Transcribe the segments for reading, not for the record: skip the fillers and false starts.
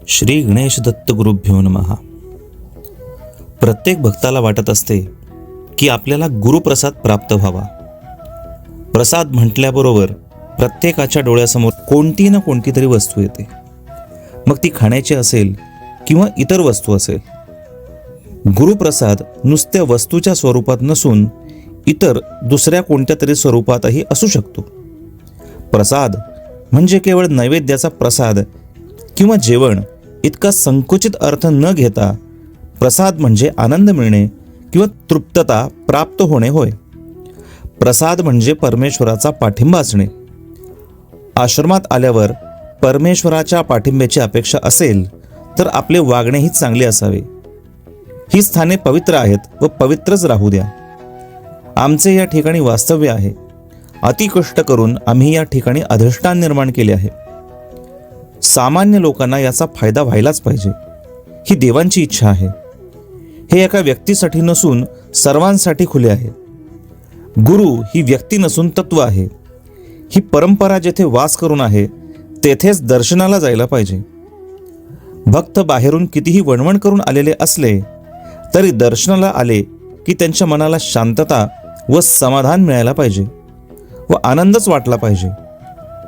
श्री गणेश दत्त गुरुभ्यो नमः. प्रत्येक भक्ताला वाटत असते की आपल्याला गुरुप्रसाद प्राप्त व्हावा. प्रसाद म्हटल्याबरोबर प्रत्येकाच्या डोळ्यासमोर कोणती ना कोणती तरी वस्तू येते. मग ती खाण्याची असेल किंवा इतर वस्तू असेल. गुरुप्रसाद नुसत्या वस्तूच्या स्वरूपात नसून इतर दुसऱ्या कोणत्या तरी स्वरूपातही असू शकतो. प्रसाद म्हणजे केवळ नैवेद्याचा प्रसाद किंवा जेवण इतका संकुचित अर्थ न घेता प्रसाद म्हणजे आनंद मिळणे किंवा तृप्तता प्राप्त होणे होय. प्रसाद म्हणजे परमेश्वराचा पाठिंबा असणे. आश्रमात आल्यावर परमेश्वराच्या पाठिंब्याची अपेक्षा असेल तर आपले वागणेही चांगले असावे. ही स्थाने पवित्र आहेत व पवित्रच राहू द्या. आमचे या ठिकाणी वास्तव्य आहे. अति कष्ट करून आम्ही या ठिकाणी अधिष्ठान निर्माण केले आहे. सामान्य लोकांना याचा फायदा व्हायलाच पाहिजे, ही देवांची इच्छा आहे. हे एका व्यक्तीसाठी नसून सर्वांसाठी खुले आहे. गुरु ही व्यक्ती नसून तत्व आहे. ही परंपरा जेथे वास करून आहे तेथेच दर्शनाला जायला पाहिजे. भक्त बाहेरून कितीही वणवण करून आलेले असले तरी दर्शनाला आले की त्यांच्या मनाला शांतता व समाधान मिळायला पाहिजे व आनंदच वाटला पाहिजे.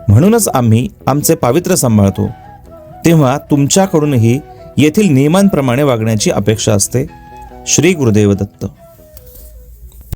म्हणूनच आम्ही आमचे पावित्र्य सांभाळतो. तेव्हा तुमच्याकडूनही येथील नियमांप्रमाणे वागण्याची अपेक्षा असते. श्री गुरुदेव दत्त.